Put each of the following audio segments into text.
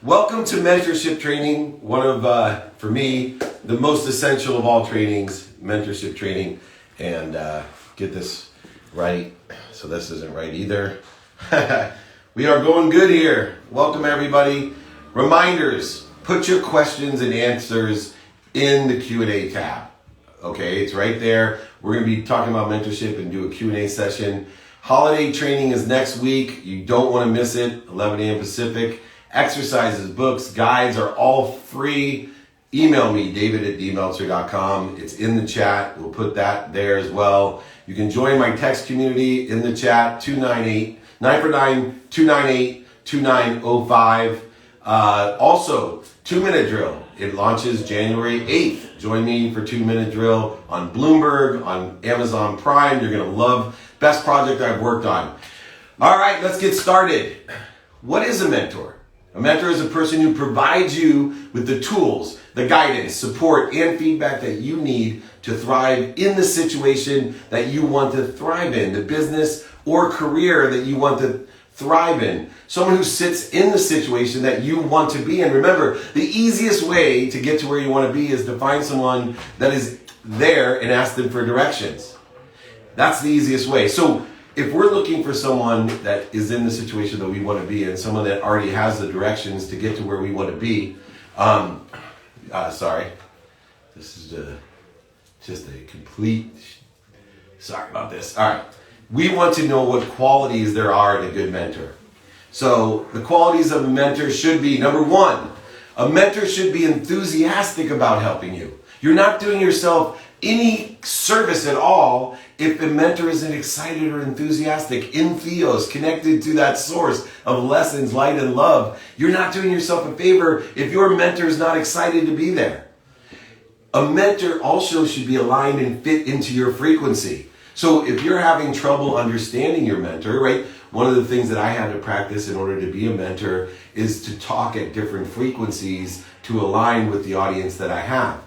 Welcome to mentorship training, one of, for me, the most essential of all trainings, mentorship training. And get this right, so this isn't right either. We are going good here. Welcome everybody. Reminders, put your questions and answers in the Q&A tab. Okay, it's right there. We're going to be talking about mentorship and do a Q&A session. Holiday training is next week. You don't want to miss it, 11 a.m. Pacific. Exercises, books, guides are all free. Email me, david@dmeltzer.com. It's in the chat. We'll put that there as well. You can join my text community in the chat, 949-298-2905. Also, 2-minute drill. It launches January 8th. Join me for 2-minute drill on Bloomberg, on Amazon Prime. You're going to love. Best project I've worked on. All right, let's get started. What is a mentor? A mentor is a person who provides you with the tools, the guidance, support, and feedback that you need to thrive in the situation that you want to thrive in, the business or career that you want to thrive in. Someone who sits in the situation that you want to be in. Remember, the easiest way to get to where you want to be is to find someone that is there and ask them for directions. That's the easiest way. So if we're looking for someone that is in the situation that we want to be in, someone that already has the directions to get to where we want to be, sorry, this is just a complete, sorry about this. All right, we want to know what qualities there are in a good mentor. So the qualities of a mentor should be, number one, a mentor should be enthusiastic about helping you. You're not doing yourself any service at all if the mentor isn't excited or enthusiastic, entheos, connected to that source of lessons, light, and love. You're not doing yourself a favor if your mentor is not excited to be there. A mentor also should be aligned and fit into your frequency. So if you're having trouble understanding your mentor, right? One of the things that I had to practice in order to be a mentor is to talk at different frequencies to align with the audience that I have.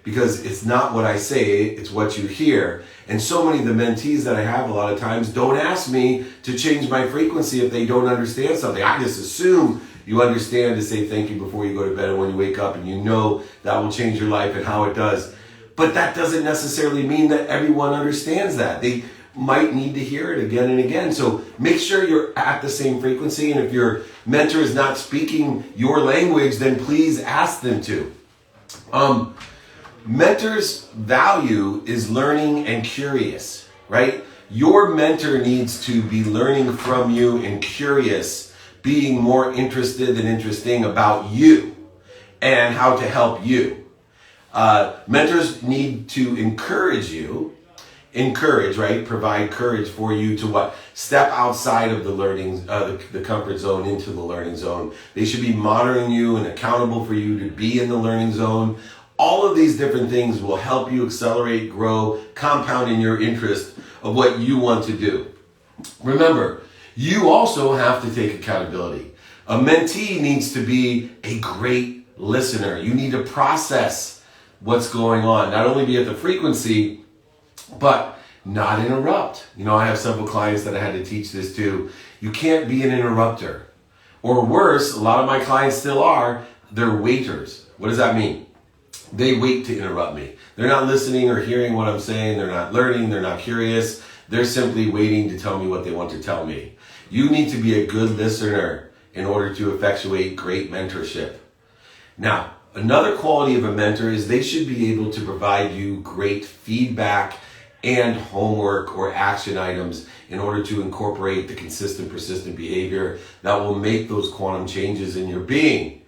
Because it's not what I say, it's what you hear. And so many of the mentees that I have a lot of times don't ask me to change my frequency if they don't understand something. I just assume you understand to say thank you before you go to bed and when you wake up, and you know that will change your life and how it does. But that doesn't necessarily mean that everyone understands that. They might need to hear it again and again. So make sure you're at the same frequency. And if your mentor is not speaking your language, then please ask them to. Mentors' value is learning and curious, right? Your mentor needs to be learning from you and curious, being more interested and interesting about you and how to help you. Mentors need to encourage you, right? Provide courage for you to what? Step outside of the learning, the comfort zone into the learning zone. They should be monitoring you and accountable for you to be in the learning zone. All of these different things will help you accelerate, grow, compound in your interest of what you want to do. Remember, you also have to take accountability. A mentee needs to be a great listener. You need to process what's going on. Not only be at the frequency, but not interrupt. You know, I have several clients that I had to teach this to. You can't be an interrupter. Or worse, a lot of my clients still are, they're waiters. What does that mean? They wait to interrupt me. They're not listening or hearing what I'm saying. They're not learning. They're not curious. They're simply waiting to tell me what they want to tell me. You need to be a good listener in order to effectuate great mentorship. Now, another quality of a mentor is they should be able to provide you great feedback and homework or action items in order to incorporate the consistent, persistent behavior that will make those quantum changes in your being.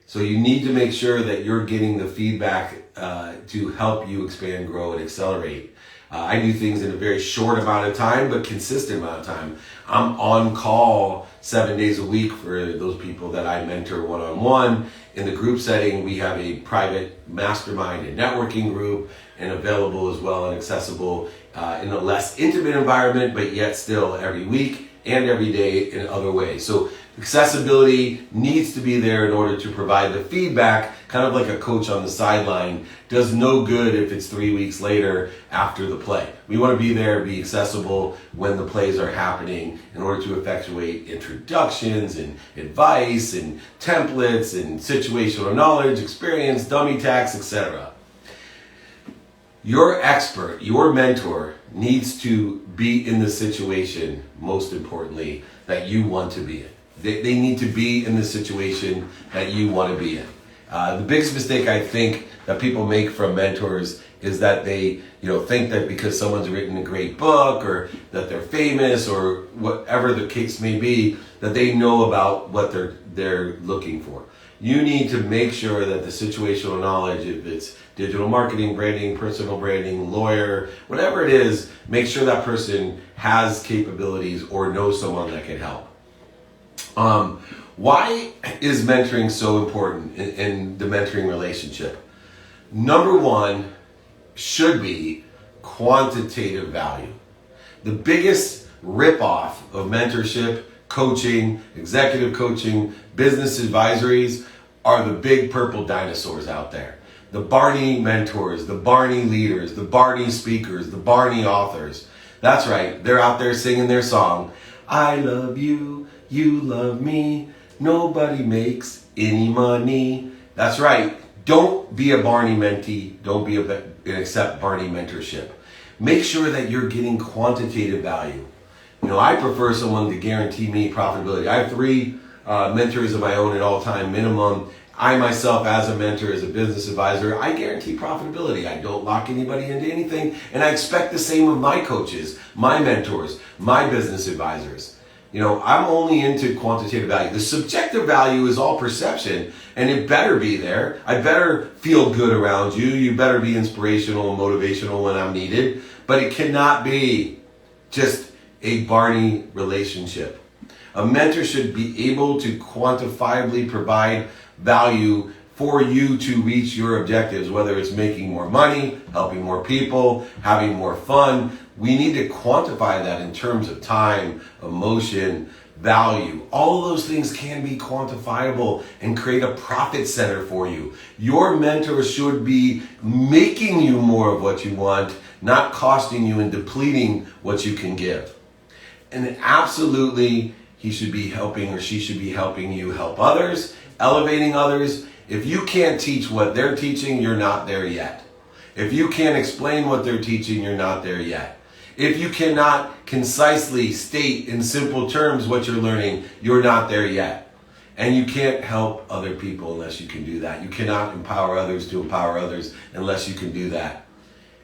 So you need to make sure that you're getting the feedback to help you expand, grow, and accelerate. I do things in a very short amount of time, but consistent amount of time. I'm on call 7 days a week for those people that I mentor one-on-one. In the group setting, we have a private mastermind and networking group, and available as well and accessible in a less intimate environment, but yet still every week and every day in other ways. So Accessibility needs to be there in order to provide the feedback, kind of like a coach on the sideline. Does no good if it's 3 weeks later after the play. We want to be there, be accessible when the plays are happening in order to effectuate introductions and advice and templates and situational knowledge, experience, dummy tags, etc. Your expert, your mentor, needs to be in the situation, most importantly, that you want to be in. They need to be in the situation that you want to be in. The biggest mistake I think that people make from mentors is that they, think that because someone's written a great book or that they're famous or whatever the case may be, that they know about what they're looking for. You need to make sure that the situational knowledge, if it's digital marketing, branding, personal branding, lawyer, whatever it is, make sure that person has capabilities or knows someone that can help. Why is mentoring so important in the mentoring relationship? Number one should be quantitative value. The biggest ripoff of mentorship, coaching, executive coaching, business advisories are the big purple dinosaurs out there. The Barney mentors, the Barney leaders, the Barney speakers, the Barney authors. That's right, they're out there singing their song. I love you, you love me, nobody makes any money. That's right, don't be a Barney mentee, don't be accept Barney mentorship. Make sure that you're getting quantitative value. I prefer someone to guarantee me profitability. I have 3 mentors of my own at all time minimum. I myself, as a mentor, as a business advisor, I guarantee profitability. I don't lock anybody into anything, and I expect the same of my coaches, my mentors, my business advisors. I'm only into quantitative value. The subjective value is all perception, and it better be there. I better feel good around you. You better be inspirational and motivational when I'm needed, but it cannot be just a Barney relationship. A mentor should be able to quantifiably provide value for you to reach your objectives, whether it's making more money, helping more people, having more fun. We need to quantify that in terms of time, emotion, value. All of those things can be quantifiable and create a profit center for you. Your mentor should be making you more of what you want, not costing you and depleting what you can give. And absolutely, he should be helping or she should be helping you help others, elevating others. If you can't teach what they're teaching, you're not there yet. If you can't explain what they're teaching, you're not there yet. If you cannot concisely state in simple terms what you're learning, you're not there yet. And you can't help other people unless you can do that. You cannot empower others to empower others unless you can do that.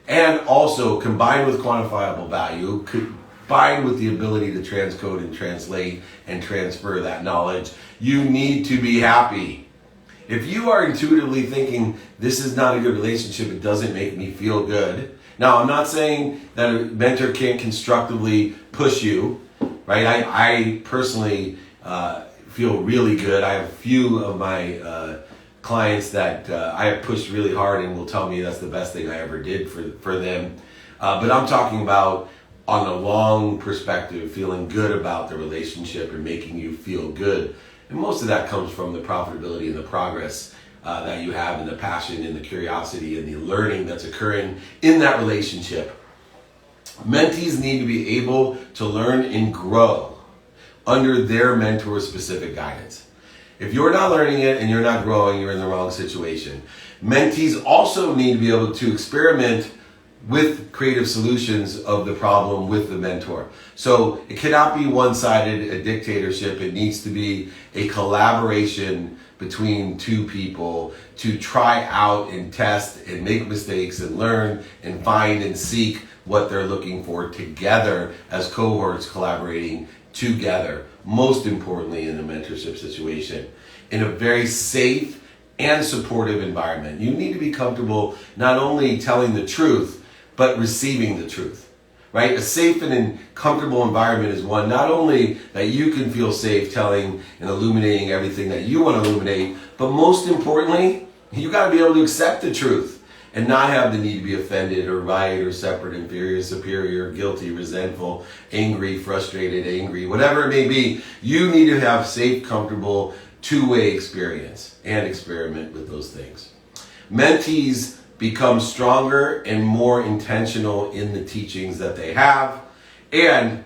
And also, combined with quantifiable value, combined with the ability to transcode and translate and transfer that knowledge, you need to be happy. If you are intuitively thinking, this is not a good relationship, it doesn't make me feel good. Now, I'm not saying that a mentor can't constructively push you, right? I personally feel really good. I have a few of my clients that I have pushed really hard and will tell me that's the best thing I ever did for them. But I'm talking about on a long perspective, feeling good about the relationship and making you feel good. And most of that comes from the profitability and the progress that you have and the passion and the curiosity and the learning that's occurring in that relationship. Mentees need to be able to learn and grow under their mentor's specific guidance. If you're not learning it and you're not growing, you're in the wrong situation. Mentees also need to be able to experiment with creative solutions of the problem with the mentor. So it cannot be one-sided, a dictatorship. It needs to be a collaboration between 2 people to try out and test and make mistakes and learn and find and seek what they're looking for together as cohorts collaborating together. Most importantly, in a mentorship situation, in a very safe and supportive environment. You need to be comfortable not only telling the truth, but receiving the truth, right? A safe and comfortable environment is one, not only that you can feel safe telling and illuminating everything that you want to illuminate, but most importantly, you got to be able to accept the truth. and not have the need to be offended or right or separate, inferior, superior, guilty, resentful, angry, frustrated, angry, whatever it may be. You need to have safe, comfortable, two-way experience and experiment with those things. Mentees become stronger and more intentional in the teachings that they have. And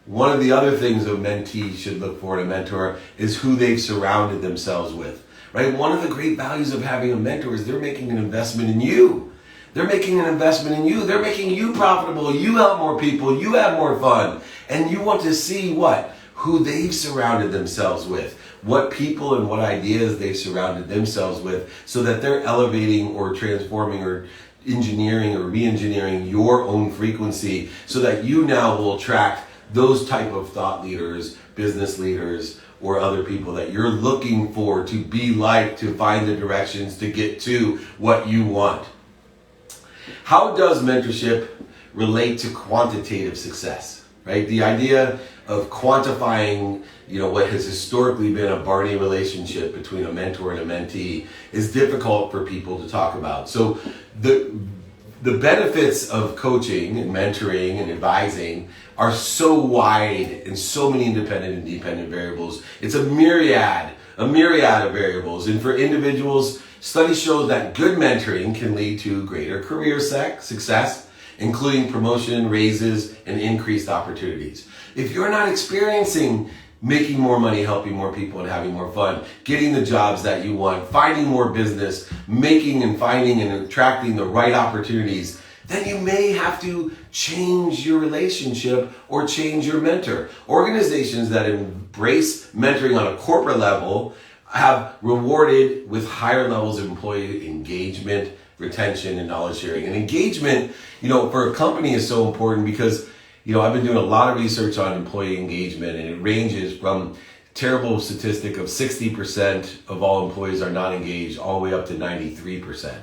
one of the other things a mentee should look for in a mentor is who they've surrounded themselves with. Right? One of the great values of having a mentor is they're making an investment in you. They're making an investment in you. They're making you profitable. You help more people. You have more fun. And you want to see what? Who they've surrounded themselves with. What people and what ideas they've surrounded themselves with so that they're elevating or transforming or engineering or re-engineering your own frequency so that you now will attract those type of thought leaders, business leaders, or other people that you're looking for to be like, to find the directions to get to what you want. How does mentorship relate to quantitative success, right? The idea of quantifying, what has historically been a Barney relationship between a mentor and a mentee is difficult for people to talk about. So the benefits of coaching and mentoring and advising are so wide and so many independent and dependent variables. It's a myriad of variables. And for individuals, studies show that good mentoring can lead to greater career success, including promotion, raises, and increased opportunities. If you're not experiencing making more money, helping more people, and having more fun, getting the jobs that you want, finding more business, making and finding and attracting the right opportunities, then you may have to change your relationship or change your mentor. Organizations that embrace mentoring on a corporate level have rewarded with higher levels of employee engagement, retention, and knowledge sharing. And engagement, for a company is so important because, I've been doing a lot of research on employee engagement, and it ranges from terrible statistic of 60% of all employees are not engaged all the way up to 93%.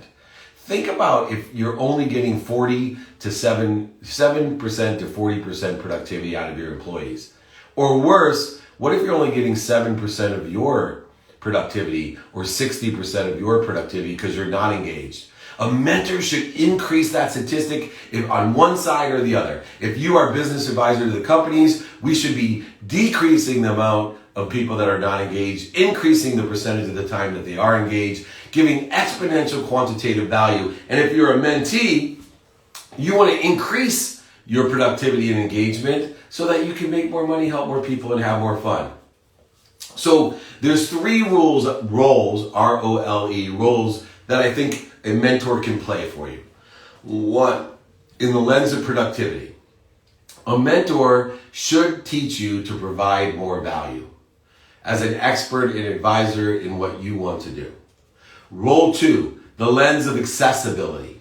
Think about if you're only getting 7% to 40% productivity out of your employees. Or worse, what if you're only getting 7% of your productivity or 60% of your productivity because you're not engaged? A mentor should increase that statistic on one side or the other. If you are a business advisor to the companies, we should be decreasing the amount of people that are not engaged, increasing the percentage of the time that they are engaged, giving exponential quantitative value. And if you're a mentee, you want to increase your productivity and engagement so that you can make more money, help more people, and have more fun. So there's 3 roles, R-O-L-E, roles that I think a mentor can play for you. 1, in the lens of productivity. A mentor should teach you to provide more value as an expert and advisor in what you want to do. Role 2, the lens of accessibility.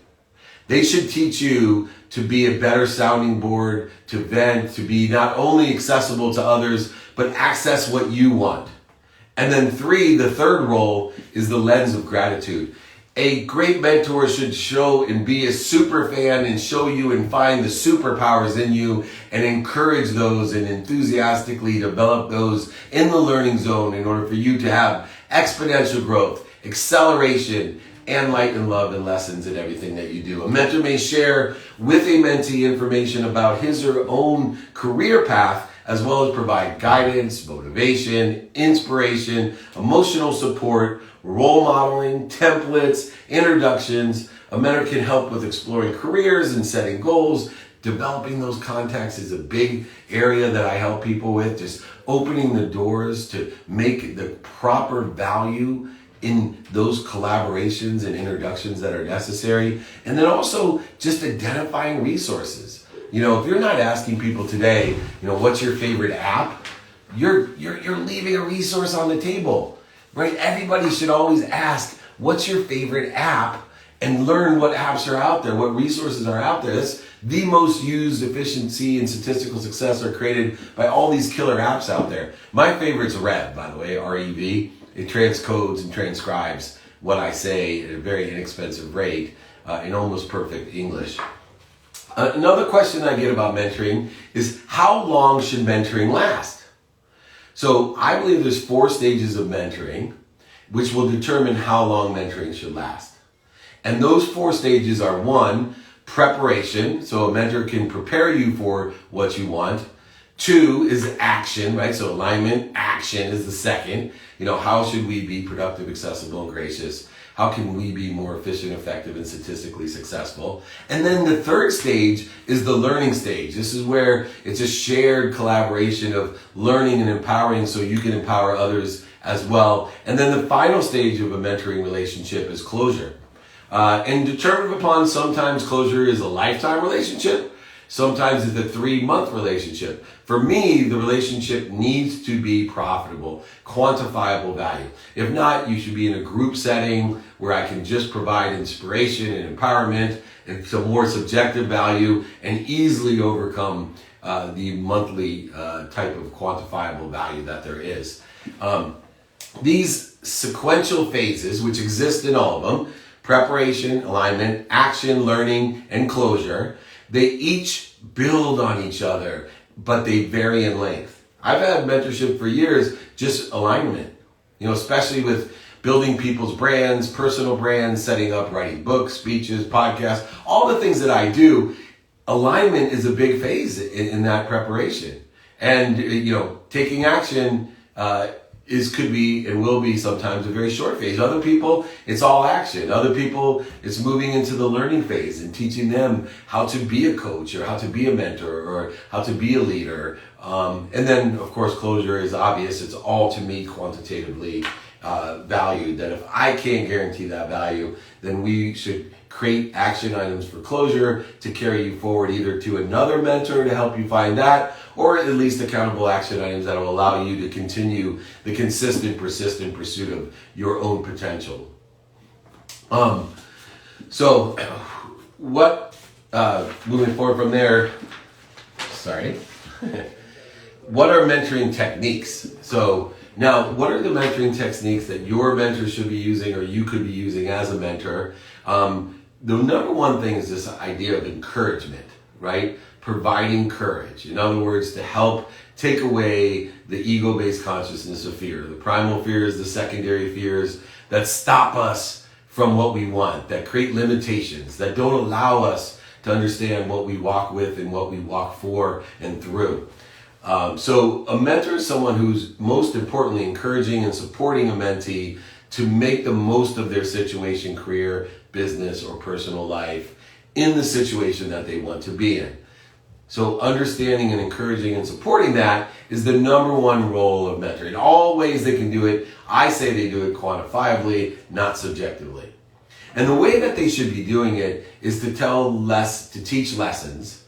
They should teach you to be a better sounding board, to vent, to be not only accessible to others, but access what you want. And then 3, the third role is the lens of gratitude. A great mentor should show and be a super fan and show you and find the superpowers in you and encourage those and enthusiastically develop those in the learning zone in order for you to have exponential growth, acceleration, and light and love and lessons in everything that you do. A mentor may share with a mentee information about his or her own career path, as well as provide guidance, motivation, inspiration, emotional support, role modeling, templates, introductions. A mentor can help with exploring careers and setting goals. Developing those contacts is a big area that I help people with. Just opening the doors to make the proper value in those collaborations and introductions that are necessary. And then also just identifying resources. If you're not asking people today, what's your favorite app? You're leaving a resource on the table, right? Everybody should always ask, what's your favorite app? And learn what apps are out there, what resources are out there. That's the most used efficiency and statistical success are created by all these killer apps out there. My favorite's Rev, by the way, R-E-V. It transcodes and transcribes what I say at a very inexpensive rate in almost perfect English. Another question I get about mentoring is, how long should mentoring last? So I believe there's 4 stages of mentoring, which will determine how long mentoring should last. And those 4 stages are: 1, preparation. So a mentor can prepare you for what you want. 2 is action, right? So alignment, action is the second. How should we be productive, accessible, and gracious? How can we be more efficient, effective, and statistically successful? And then the 3rd stage is the learning stage. This is where it's a shared collaboration of learning and empowering so you can empower others as well. And then the final stage of a mentoring relationship is closure. And determined upon, sometimes closure is a lifetime relationship. Sometimes it's a 3-month relationship. For me, the relationship needs to be profitable, quantifiable value. If not, you should be in a group setting where I can just provide inspiration and empowerment and some more subjective value and easily overcome the monthly type of quantifiable value that there is. These sequential phases, which exist in all of them, preparation, alignment, action, learning, and closure, they each build on each other, but they vary in length. I've had mentorship for years, just alignment, especially with building people's brands, personal brands, setting up, writing books, speeches, podcasts, all the things that I do. Alignment is a big phase in that preparation. And, taking action could be and will be sometimes a very short phase. Other people, it's all action. Other people, it's moving into the learning phase and teaching them how to be a coach or how to be a mentor or how to be a leader. And then, of course, closure is obvious. It's all, to me, quantitatively valued. That if I can't guarantee that value, then we should create action items for closure to carry you forward, either to another mentor to help you find that, or at least accountable action items that will allow you to continue the consistent, persistent pursuit of your own potential. So what, moving forward from there, what are mentoring techniques? So now, what are the mentoring techniques that your mentor should be using or you could be using as a mentor? The number one thing is this idea of encouragement, right? Providing courage. In other words, to help take away the ego-based consciousness of fear. The primal fears, the secondary fears that stop us from what we want, that create limitations, that don't allow us to understand what we walk with and what we walk for and through. So a mentor is someone who's most importantly encouraging and supporting a mentee to make the most of their situation, career, business, or personal life in the situation that they want to be in. So understanding and encouraging and supporting that is the number one role of mentor. In all ways they can do it, I say they do it quantifiably, not subjectively. And the way that they should be doing it is to teach lessons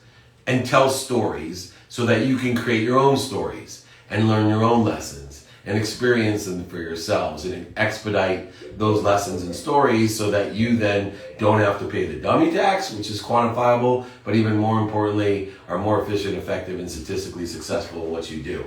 and tell stories so that you can create your own stories and learn your own lessons and experience them for yourselves and expedite those lessons and stories so that you then don't have to pay the dummy tax, which is quantifiable, but even more importantly, are more efficient, effective, and statistically successful in what you do.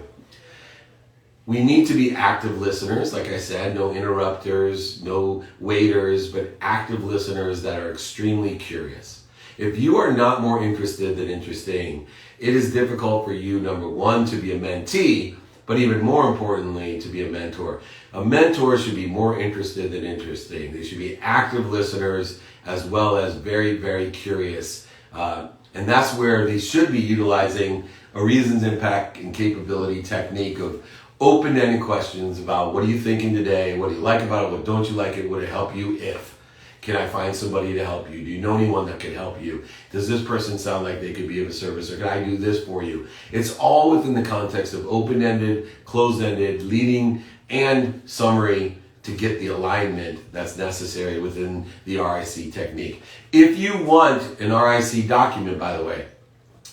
We need to be active listeners, like I said, no interrupters, no waiters, but active listeners that are extremely curious. If you are not more interested than interesting, it is difficult for you, number one, to be a mentee, but even more importantly, to be a mentor. A mentor should be more interested than interesting. They should be active listeners as well as very, very curious. And that's where they should be utilizing a reasons, impact, and capability technique of open-ended questions about what are you thinking today, what do you like about it, what don't you like it, would it help you if? Can I find somebody to help you? Do you know anyone that can help you? Does this person sound like they could be of a service, or can I do this for you? It's all within the context of open-ended, closed-ended, leading, and summary to get the alignment that's necessary within the RIC technique. If you want an RIC document, by the way,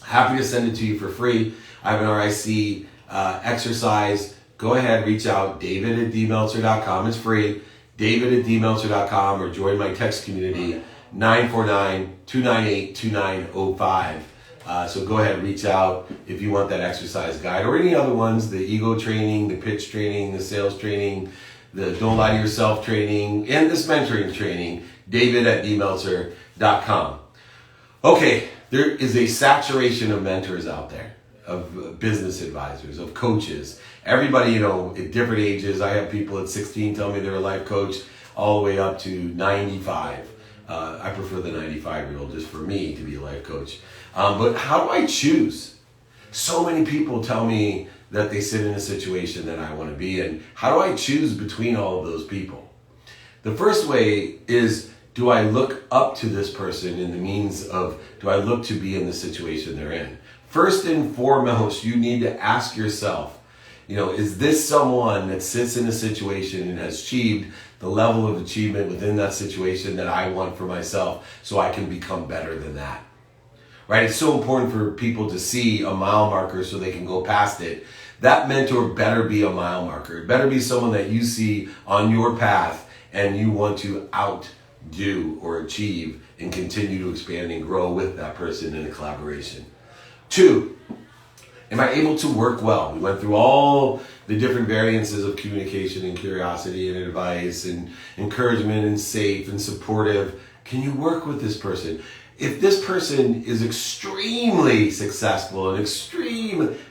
happy to send it to you for free. I have an RIC exercise. Go ahead, reach out, david@dmeltzer.com. It's free. david@dmeltzer.com, or join my text community, 949-298-2905. So go ahead, reach out if you want that exercise guide or any other ones, the ego training, the pitch training, the sales training, the don't lie to yourself training, and this mentoring training, david@dmeltzer.com. Okay, there is a saturation of mentors out there, of business advisors, of coaches. Everybody, at different ages. I have people at 16 tell me they're a life coach all the way up to 95. I prefer the 95-year-old just for me to be a life coach. But how do I choose? So many people tell me that they sit in a situation that I want to be in. How do I choose between all of those people? The first way is, do I look up to this person in the means of, do I look to be in the situation they're in? First and foremost, you need to ask yourself, is this someone that sits in a situation and has achieved the level of achievement within that situation that I want for myself so I can become better than that? Right? It's so important for people to see a mile marker so they can go past it. That mentor better be a mile marker. It better be someone that you see on your path and you want to outdo or achieve and continue to expand and grow with that person in a collaboration. 2, am I able to work well? We went through all the different variances of communication and curiosity and advice and encouragement and safe and supportive. Can you work with this person? If this person is extremely successful and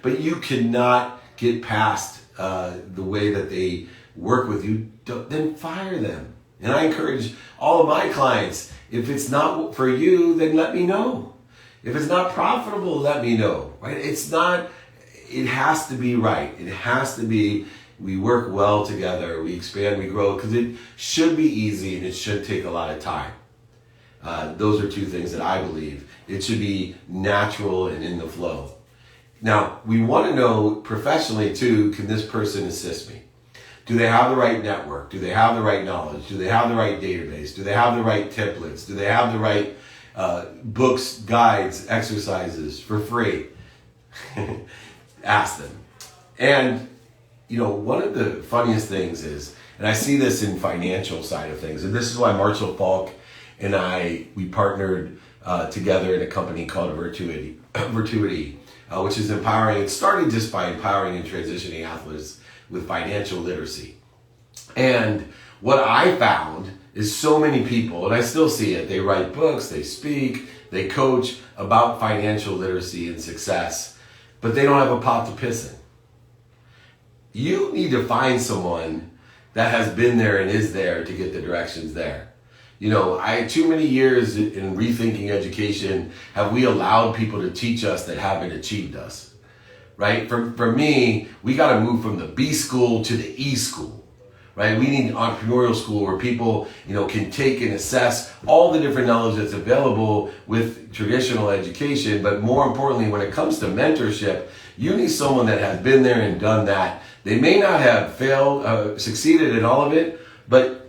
but you cannot get past the way that they work with you, then fire them. And I encourage all of my clients, if it's not for you, then let me know. If it's not profitable, let me know, right? It has to be right. It has to be, we work well together, we expand, we grow, because it should be easy and it should take a lot of time. Those are 2 things that I believe. It should be natural and in the flow. Now, we want to know professionally too, can this person assist me? Do they have the right network? Do they have the right knowledge? Do they have the right database? Do they have the right templates? Do they have the right books, guides, exercises for free? Ask them. And, one of the funniest things is, and I see this in financial side of things, and this is why Marshall Faulk and we partnered together in a company called Virtuity, which is empowering. It started just by empowering and transitioning athletes with financial literacy. And what I found is so many people, and I still see it, they write books, they speak, they coach about financial literacy and success, but they don't have a pot to piss in. You need to find someone that has been there and is there to get the directions there. Too many years in rethinking education have we allowed people to teach us that haven't achieved us, right? For me, we got to move from the B school to the E school, right? We need an entrepreneurial school where people, can take and assess all the different knowledge that's available with traditional education. But more importantly, when it comes to mentorship, you need someone that has been there and done that. They may not have succeeded in all of it, but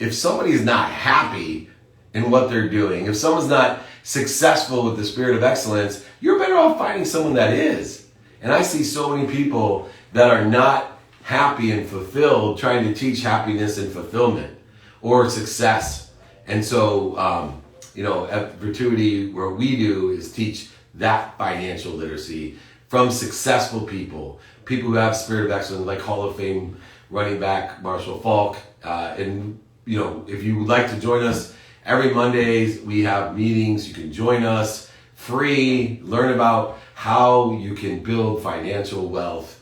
if somebody's not happy in what they're doing, if someone's not successful with the spirit of excellence, you're better off finding someone that is. And I see so many people that are not happy and fulfilled trying to teach happiness and fulfillment or success. And so, at Virtuity, what we do is teach that financial literacy from successful people who have spirit of excellence, like Hall of Fame running back Marshall Faulk. And if you would like to join us, every Mondays we have meetings. You can join us free, learn about how you can build financial wealth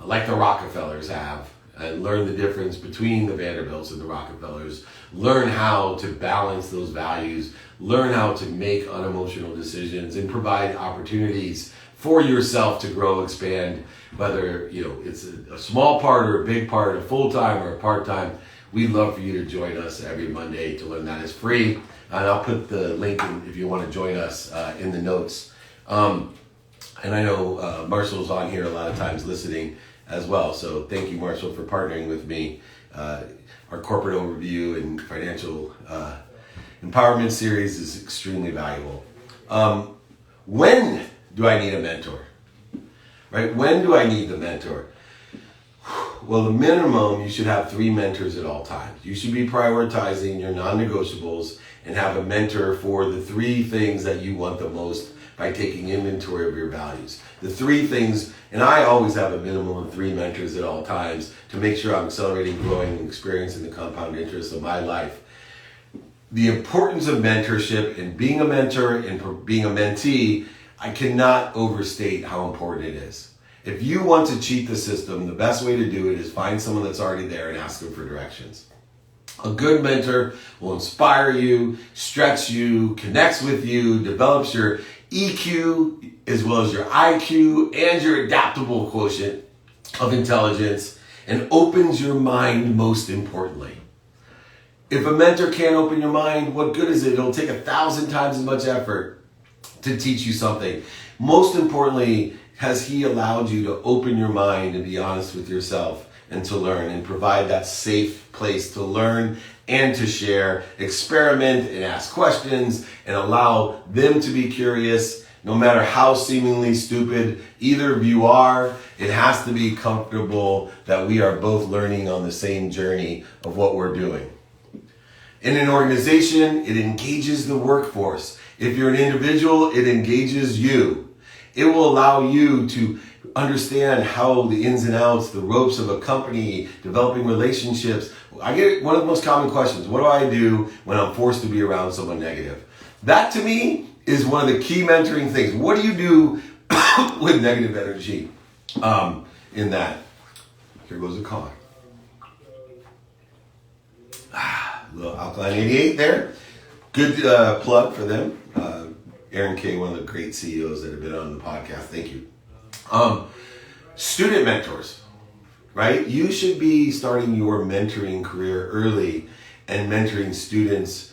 like the Rockefellers have, and learn the difference between the Vanderbilts and the Rockefellers. Learn how to balance those values, learn how to make unemotional decisions, and provide opportunities for yourself to grow, expand, whether it's a small part or a big part, a full-time or a part-time. We'd love for you to join us every Monday to learn that. It's free. And I'll put the link in if you want to join us in the notes. And I know Marshall's on here a lot of times listening as well. So thank you, Marshall, for partnering with me. Our corporate overview and financial empowerment series is extremely valuable. When do I need a mentor? Right? When do I need the mentor? Well, the minimum, you should have 3 mentors at all times. You should be prioritizing your non-negotiables and have a mentor for the 3 things that you want the most by taking inventory of your values. The 3 things, and I always have a minimum of 3 mentors at all times to make sure I'm accelerating, growing, and experiencing the compound interest of my life. The importance of mentorship and being a mentor and being a mentee, I cannot overstate how important it is. If you want to cheat the system, the best way to do it is find someone that's already there and ask them for directions. A good mentor will inspire you, stretch you, connects with you, develops your EQ as well as your IQ and your adaptable quotient of intelligence, and opens your mind most importantly. If a mentor can't open your mind, what good is it? It'll take 1,000 times as much effort to teach you something. Most importantly, has he allowed you to open your mind and be honest with yourself and to learn and provide that safe place to learn and to share, experiment and ask questions and allow them to be curious. No matter how seemingly stupid either of you are, it has to be comfortable that we are both learning on the same journey of what we're doing. In an organization, it engages the workforce. If you're an individual, it engages you. It will allow you to understand how the ins and outs, the ropes of a company, developing relationships. I get one of the most common questions: what do I do when I'm forced to be around someone negative? That to me is one of the key mentoring things. What do you do with negative energy in that? Here goes a car. Little Alkaline 88 there. Good plug for them. Aaron K., one of the great CEOs that have been on the podcast. Thank you. Student mentors, right? You should be starting your mentoring career early and mentoring students,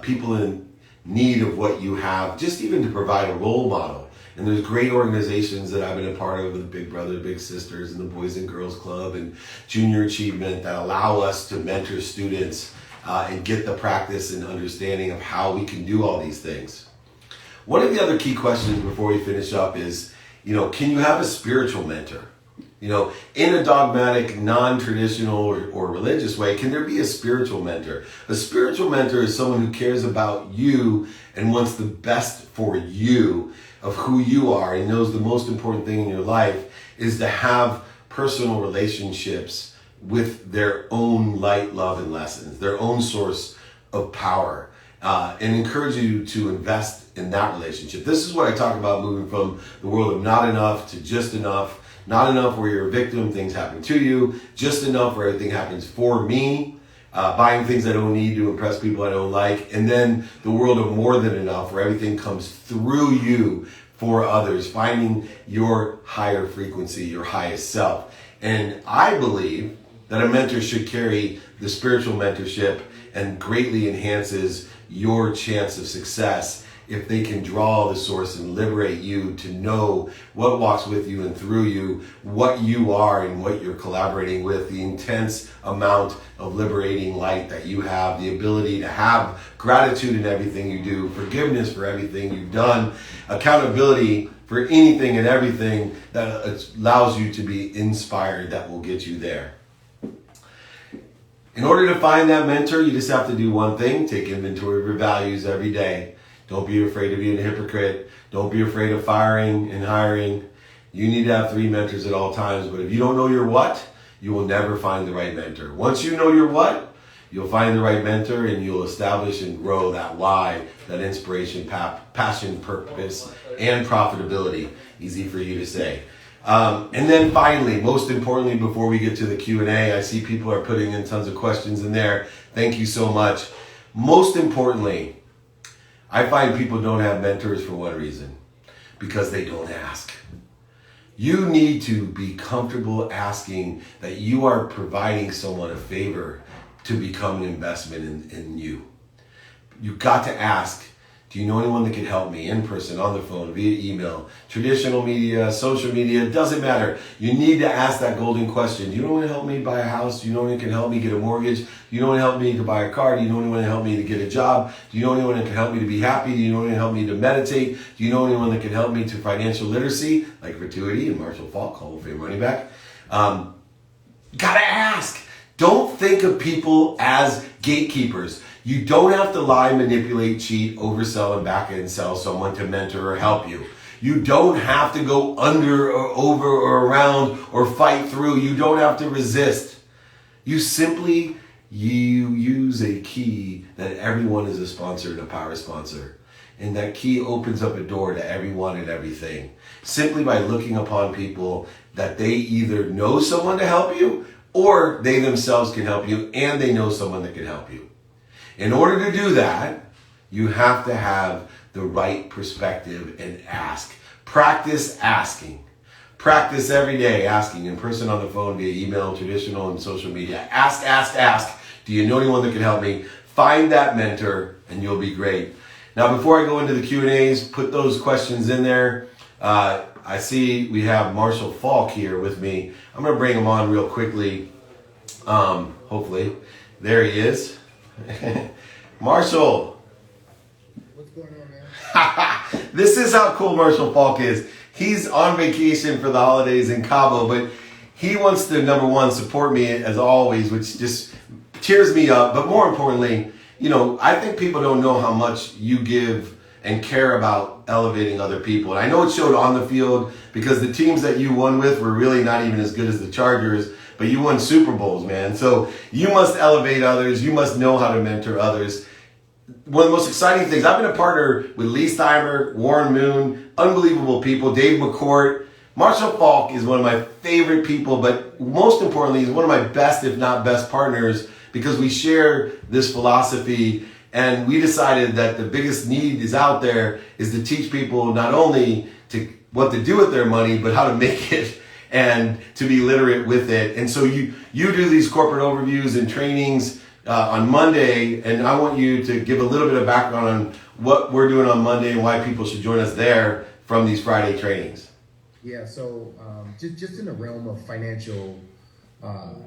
people in need of what you have, just even to provide a role model. And there's great organizations that I've been a part of with Big Brother, Big Sisters, and the Boys and Girls Club and Junior Achievement that allow us to mentor students and get the practice and understanding of how we can do all these things. One of the other key questions before we finish up is, can you have a spiritual mentor? In a dogmatic, non-traditional or religious way, can there be a spiritual mentor? A spiritual mentor is someone who cares about you and wants the best for you, of who you are, and knows the most important thing in your life is to have personal relationships with their own light, love, and lessons, their own source of power, and encourage you to invest in that relationship. This is what I talk about, moving from the world of not enough to just enough. Not enough where you're a victim, things happen to you. Just enough where everything happens for me. Buying things I don't need to impress people I don't like. And then the world of more than enough where everything comes through you for others. Finding your higher frequency, your highest self. And I believe that a mentor should carry the spiritual mentorship and greatly enhances your chance of success if they can draw the source and liberate you to know what walks with you and through you, what you are and what you're collaborating with, the intense amount of liberating light that you have, the ability to have gratitude in everything you do, forgiveness for everything you've done, accountability for anything and everything that allows you to be inspired, that will get you there. In order to find that mentor, you just have to do one thing: take inventory of your values every day. Don't be afraid of being a hypocrite. Don't be afraid of firing and hiring. You need to have 3 mentors at all times, but if you don't know your what, you will never find the right mentor. Once you know your what, you'll find the right mentor and you'll establish and grow that why, that inspiration, passion, purpose, and profitability. Easy for you to say. And then finally, most importantly, before we get to the Q&A, I see people are putting in tons of questions in there. Thank you so much. Most importantly, I find people don't have mentors for one reason: because they don't ask. You need to be comfortable asking that you are providing someone a favor to become an investment in you. You've got to ask, do you know anyone that can help me in person, on the phone, via email, traditional media, social media? It doesn't matter. You need to ask that golden question. Do you know anyone to help me buy a house? Do you know anyone that can help me get a mortgage? Do you know anyone to help me to buy a car? Do you know anyone to help me to get a job? Do you know anyone that can help me to be happy? Do you know anyone to help me to meditate? Do you know anyone that can help me to financial literacy, like Gratuity and Marshall Faulk, Hall of Fame running back? Gotta ask. Don't think of people as gatekeepers. You don't have to lie, manipulate, cheat, oversell, and back end sell someone to mentor or help you. You don't have to go under or over or around or fight through. You don't have to resist. You simply use a key that everyone is a sponsor and a power sponsor. And that key opens up a door to everyone and everything. Simply by looking upon people that they either know someone to help you or they themselves can help you and they know someone that can help you. In order to do that, you have to have the right perspective and ask. Practice asking. Practice every day asking, in person, on the phone, via email, traditional, and social media. Ask, ask, ask. Do you know anyone that can help me? Find that mentor and you'll be great. Now, before I go into the Q&As, put those questions in there. I see we have Marshall Faulk here with me. I'm going to bring him on real quickly. Hopefully. There he is. Marshall. What's going on, man? This is how cool Marshall Faulk is. He's on vacation for the holidays in Cabo, but he wants to, number one, support me as always, which just cheers me up. But more importantly, you know, I think people don't know how much you give and care about elevating other people. And I know it showed on the field because the teams that you won with were really not even as good as the Chargers, but you won Super Bowls, man. So you must elevate others. You must know how to mentor others. One of the most exciting things, I've been a partner with Lee Steimer, Warren Moon, unbelievable people, Dave McCourt. Marshall Faulk is one of my favorite people, but most importantly, he's one of my best, if not best, partners because we share this philosophy, and we decided that the biggest need is out there is to teach people not only to what to do with their money, but how to make it and to be literate with it. And so you do these corporate overviews and trainings on Monday, and I want you to give a little bit of background on what we're doing on Monday and why people should join us there from these Friday trainings. Yeah, so just in the realm of financial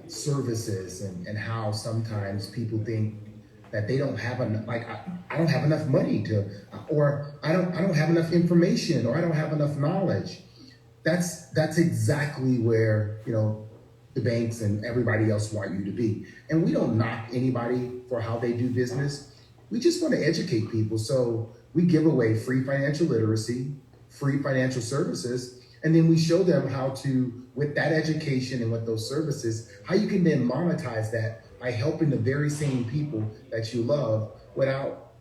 services and how sometimes people think that they don't have enough, like I don't have enough money to, or I don't have enough information, or I don't have enough knowledge. That's exactly where, you know, the banks and everybody else want you to be. And we don't knock anybody for how they do business. We just want to educate people. So we give away free financial literacy, free financial services, and then we show them how to, with that education and with those services, how you can then monetize that by helping the very same people that you love without,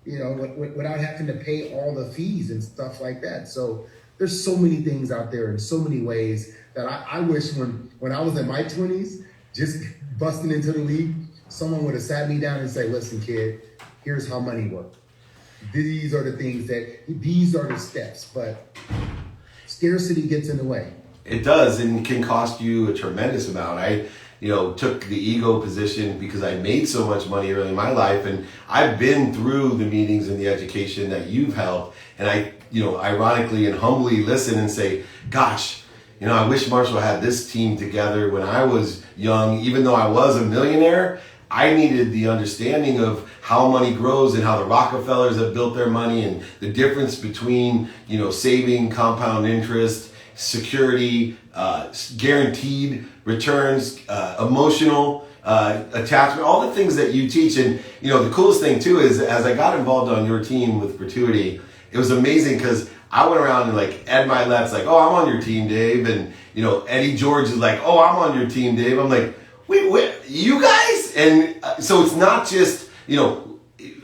you know, without having to pay all the fees and stuff like that. So there's so many things out there in so many ways that I wish when I was in my 20s, just busting into the league, someone would have sat me down and say, listen, kid, here's how money works. These are the things these are the steps, but scarcity gets in the way. It does, and can cost you a tremendous amount. I took the ego position because I made so much money early in my life, and I've been through the meetings and the education that you've held, and I, ironically and humbly listen and say, gosh, I wish Marshall had this team together when I was young. Even though I was a millionaire, I needed the understanding of how money grows and how the Rockefellers have built their money and the difference between, saving, compound interest, security, guaranteed returns, emotional attachment, all the things that you teach. And, the coolest thing too is as I got involved on your team with Gratuity, it was amazing because I went around and like Ed Milet's like, oh, I'm on your team, Dave. And, Eddie George is like, oh, I'm on your team, Dave. I'm like, wait, you guys? And so it's not just,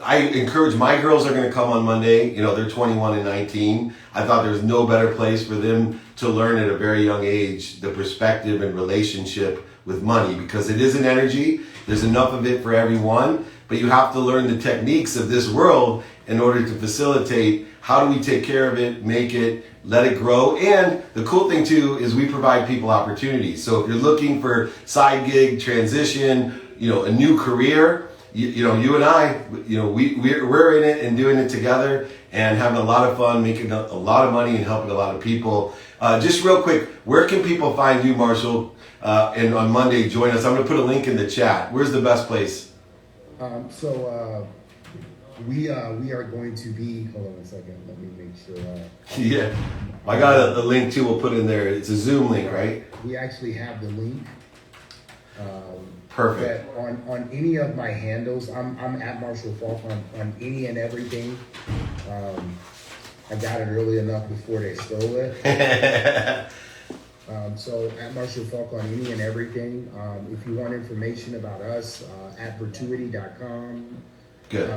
I encourage my girls are going to come on Monday. They're 21 and 19. I thought there's no better place for them to learn at a very young age the perspective and relationship with money because it is an energy. There's enough of it for everyone, but you have to learn the techniques of this world in order to facilitate how do we take care of it, make it, let it grow. And the cool thing too is we provide people opportunities. So if you're looking for side gig, transition, a new career, you and I, we're in it and doing it together and having a lot of fun, making a lot of money and helping a lot of people. Just real quick, where can people find you, Marshall? And on Monday, join us. I'm going to put a link in the chat. Where's the best place? We are going to be, hold on a second, let me make sure. Yeah, I got a link too, we'll put in there. It's a Zoom link, right? We actually have the link. Perfect. On any of my handles, I'm at Marshall Faulk on any and everything. I got it early enough before they stole it. So at Marshall Faulk on any and everything. If you want information about us, at gratuity.com. Good.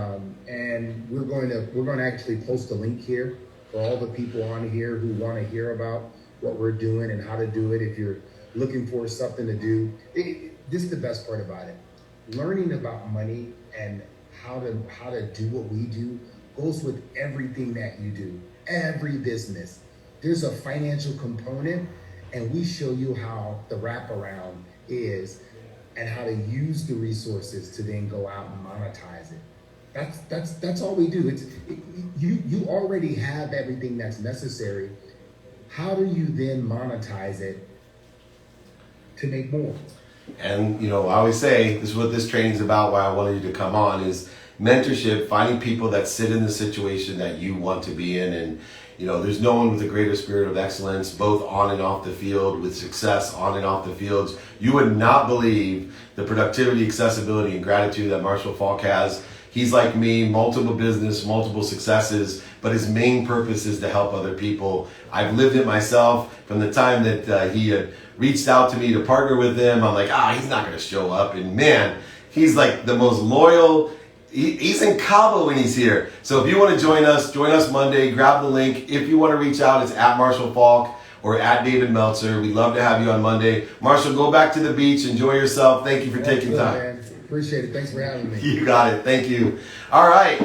And we're going to actually post a link here for all the people on here who want to hear about what we're doing and how to do it. If you're looking for something to do. This is the best part about it. Learning about money and how to do what we do goes with everything that you do, every business. There's a financial component, and we show you how the wraparound is and how to use the resources to then go out and monetize it. That's all we do. You already have everything that's necessary. How do you then monetize it to make more? And, I always say, this is what this training is about, why I wanted you to come on, is mentorship, finding people that sit in the situation that you want to be in. And, there's no one with a greater spirit of excellence, both on and off the field, with success on and off the fields. You would not believe the productivity, accessibility, and gratitude that Marshall Faulk has. He's like me, multiple business, multiple successes, but his main purpose is to help other people. I've lived it myself from the time that he had reached out to me to partner with him. I'm like, he's not going to show up. And man, he's like the most loyal. He's in Cabo when he's here. So if you want to join us Monday, grab the link. If you want to reach out, it's at Marshall Faulk or at David Meltzer. We'd love to have you on Monday. Marshall, go back to the beach. Enjoy yourself. Thank you for taking time. Man. Appreciate it. Thanks for having me. You got it. Thank you. All right.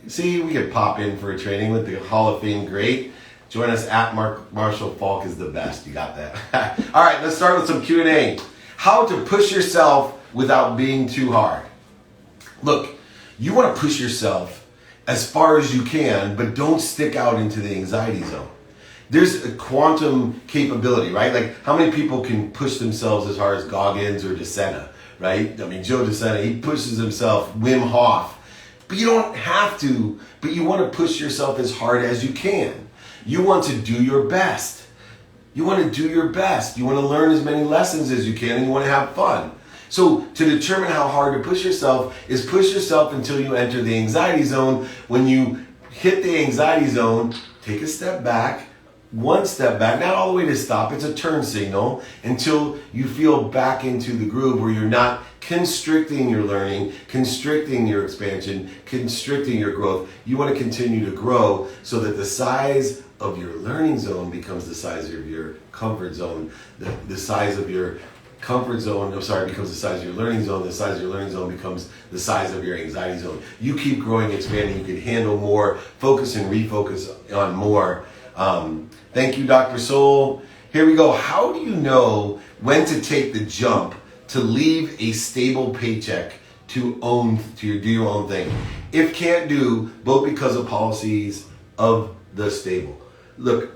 See, we could pop in for a training with the Hall of Fame great. Join us at Marshall Faulk is the best. You got that. All right, let's start with some Q&A. How to push yourself without being too hard. Look, you want to push yourself as far as you can, but don't stick out into the anxiety zone. There's a quantum capability, right? Like, how many people can push themselves as hard as Goggins or DeSena, right? I mean, Joe DeSena, he pushes himself, Wim Hof. But you don't have to, but you want to push yourself as hard as you can. You want to do your best. You want to do your best. You want to learn as many lessons as you can, and you want to have fun. So to determine how hard to push yourself is push yourself until you enter the anxiety zone. When you hit the anxiety zone, take a step back, one step back, not all the way to stop. It's a turn signal until you feel back into the groove where you're not constricting your learning, constricting your expansion, constricting your growth. You want to continue to grow so that the size of your learning zone becomes the size of your comfort zone. The size of your comfort zone, becomes the size of your learning zone. The size of your learning zone becomes the size of your anxiety zone. You keep growing, expanding, you can handle more, focus and refocus on more. Thank you, Dr. Soul. Here we go. How do you know when to take the jump to leave a stable paycheck to do your own thing? If can't do, both because of policies of the stable. Look,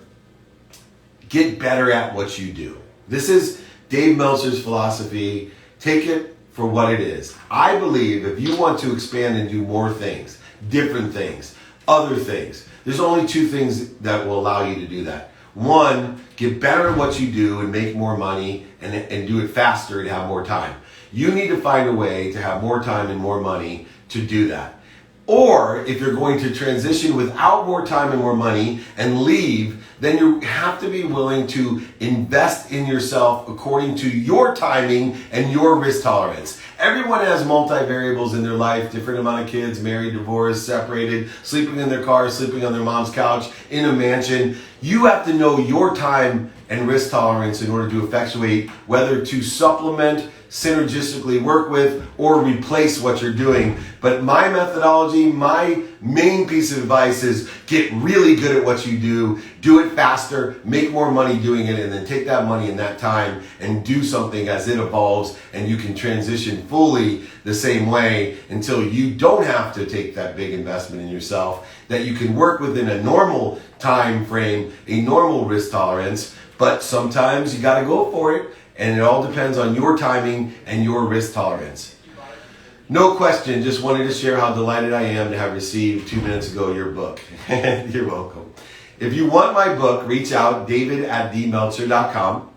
get better at what you do. This is Dave Meltzer's philosophy. Take it for what it is. I believe if you want to expand and do more things, different things, other things, there's only two things that will allow you to do that. One, get better at what you do and make more money and do it faster and have more time. You need to find a way to have more time and more money to do that. Or if you're going to transition without more time and more money and leave, then you have to be willing to invest in yourself according to your timing and your risk tolerance. Everyone has multi-variables in their life, different amount of kids, married, divorced, separated, sleeping in their car, sleeping on their mom's couch, in a mansion. You have to know your time and risk tolerance in order to effectuate whether to supplement, synergistically work with, or replace what you're doing. But my methodology, my main piece of advice is get really good at what you do it faster, make more money doing it, and then take that money and that time and do something as it evolves, and you can transition fully the same way until you don't have to take that big investment in yourself, that you can work within a normal time frame, a normal risk tolerance, but sometimes you got to go for it. And it all depends on your timing and your risk tolerance. No question, just wanted to share how delighted I am to have received 2 minutes ago your book. You're welcome. If you want my book, reach out, david@dmeltzer.com.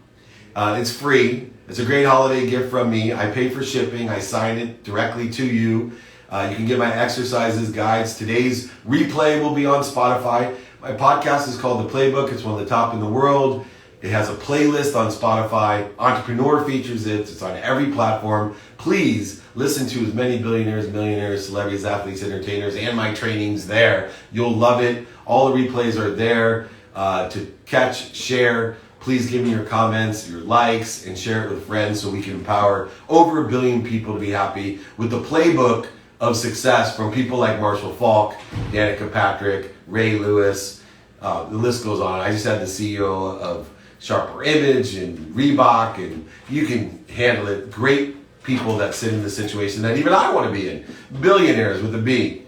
It's free. It's a great holiday gift from me. I pay for shipping. I sign it directly to you. You can get my exercises, guides. Today's replay will be on Spotify. My podcast is called The Playbook. It's one of the top in the world. It has a playlist on Spotify. Entrepreneur features it. It's on every platform. Please listen to as many billionaires, millionaires, celebrities, athletes, entertainers, and my trainings there. You'll love it. All the replays are there to catch, share. Please give me your comments, your likes, and share it with friends so we can empower over 1 billion people to be happy with the playbook of success from people like Marshall Faulk, Danica Patrick, Ray Lewis. The list goes on. I just had the CEO of Sharper Image and Reebok, and you can handle it. Great people that sit in the situation that even I want to be in. Billionaires with a B.